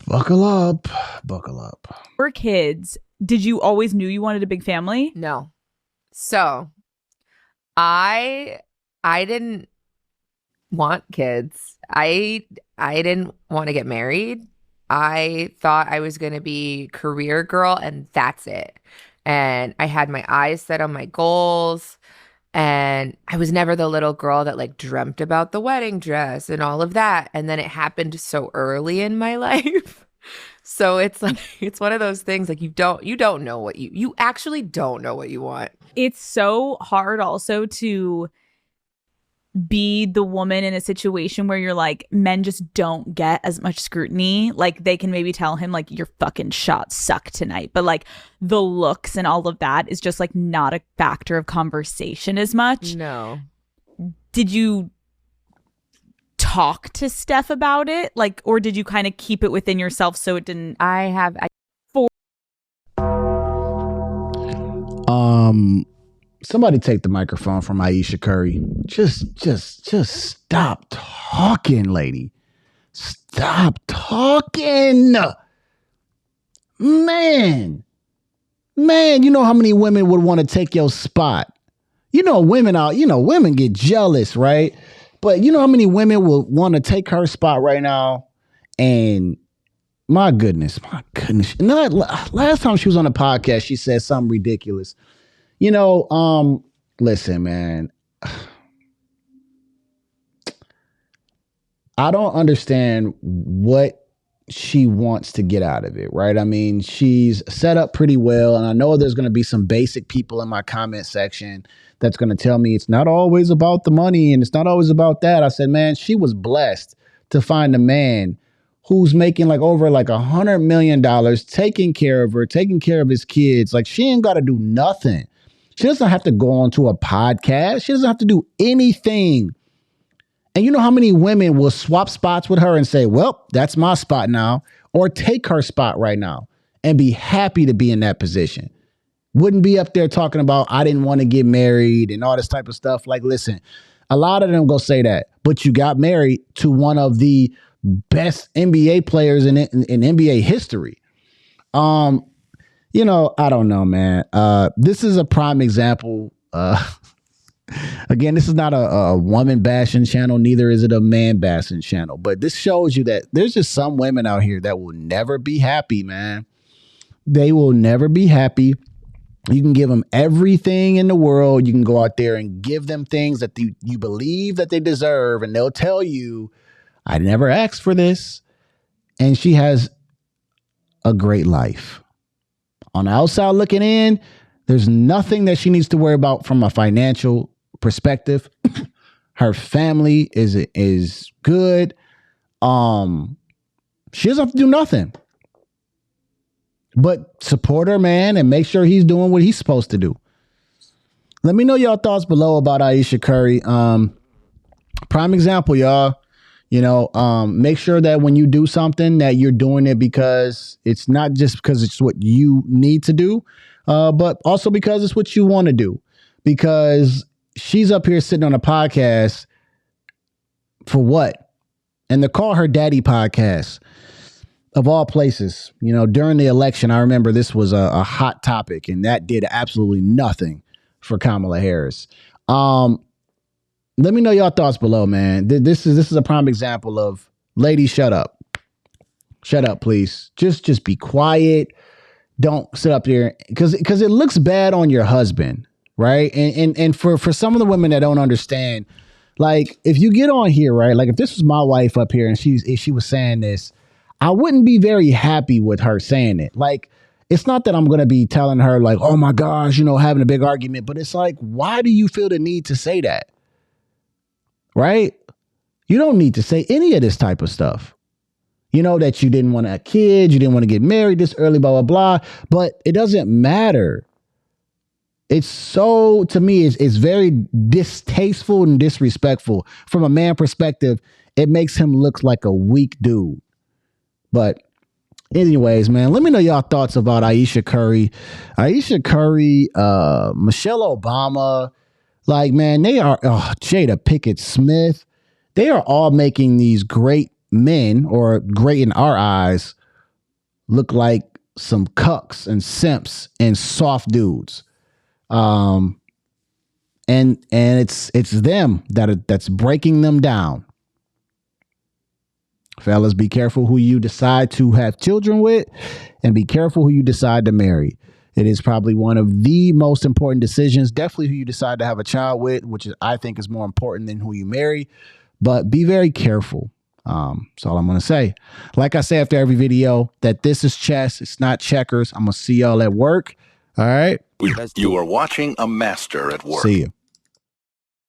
Buckle up. Buckle up. For kids, did you always knew you wanted a big family? No. So I didn't want kids. I didn't want to get married. I thought I was going to be career girl and that's it. And I had my eyes set on my goals. And I was never the little girl that like dreamt about the wedding dress and all of that. And then it happened so early in my life. So it's like, it's one of those things like you don't know what you actually don't know what you want. It's so hard also to be the woman in a situation where you're like, men just don't get as much scrutiny. Like they can maybe tell him like your fucking shots suck tonight, but like the looks and all of that is just like not a factor of conversation as much. No. Did you talk to Steph about it? Like, or did you kind of keep it within yourself so it didn't? Somebody take the microphone from Ayesha Curry. Just stop talking, lady. Stop talking. Man, you know how many women would want to take your spot? Women get jealous, right? But you know how many women would want to take her spot right now? And my goodness. Last time she was on a podcast, she said something ridiculous. Listen, man, I don't understand what she wants to get out of it, right? I mean, she's set up pretty well. And I know there's going to be some basic people in my comment section that's going to tell me it's not always about the money and it's not always about that. I said, man, she was blessed to find a man who's making like over like $100 million, taking care of her, taking care of his kids. Like she ain't got to do nothing. She doesn't have to go onto a podcast. She doesn't have to do anything. And you know how many women will swap spots with her and say, well, that's my spot now, or take her spot right now and be happy to be in that position. Wouldn't be up there talking about, I didn't want to get married and all this type of stuff. Like, listen, a lot of them go say that, but you got married to one of the best NBA players in NBA history. I don't know, man. This is a prime example. Again, this is not a woman bashing channel. Neither is it a man bashing channel. But this shows you that there's just some women out here that will never be happy, man. They will never be happy. You can give them everything in the world. You can go out there and give them things that you believe that they deserve. And they'll tell you, I never asked for this. And she has a great life. On the outside looking in, there's nothing that she needs to worry about from a financial perspective. Her family is good. She doesn't have to do nothing but support her man and make sure he's doing what he's supposed to do. Let me know y'all thoughts below about Ayesha Curry. Prime example, y'all. Make sure that when you do something that you're doing it because it's not just because it's what you need to do, but also because it's what you want to do. Because she's up here sitting on a podcast for what? And they call her Daddy Podcast of all places. During the election, I remember this was a hot topic and that did absolutely nothing for Kamala Harris. Let me know y'all thoughts below, man. This is a prime example of ladies, shut up. Shut up, please. Just be quiet. Don't sit up there because it looks bad on your husband, right? And for some of the women that don't understand, like if you get on here, right? Like if this was my wife up here and if she was saying this, I wouldn't be very happy with her saying it. Like it's not that I'm going to be telling her like, oh my gosh, having a big argument, but it's like, why do you feel the need to say that? Right? You don't need to say any of this type of stuff. That you didn't want a kid, you didn't want to get married this early, blah, blah, blah. But it doesn't matter. It's so, to me, it's very distasteful and disrespectful. From a man perspective, it makes him look like a weak dude. But anyways, man, let me know y'all thoughts about Ayesha Curry. Ayesha Curry, Michelle Obama. Like, man, they are, Jada Pinkett Smith. They are all making these great men, or great in our eyes, look like some cucks and simps and soft dudes. And it's them that's breaking them down. Fellas, be careful who you decide to have children with, and be careful who you decide to marry. It is probably one of the most important decisions, definitely who you decide to have a child with, which I think is more important than who you marry. But be very careful. That's all I'm going to say. Like I say after every video, that this is chess. It's not checkers. I'm going to see y'all at work. All right. You are watching a master at work. See you.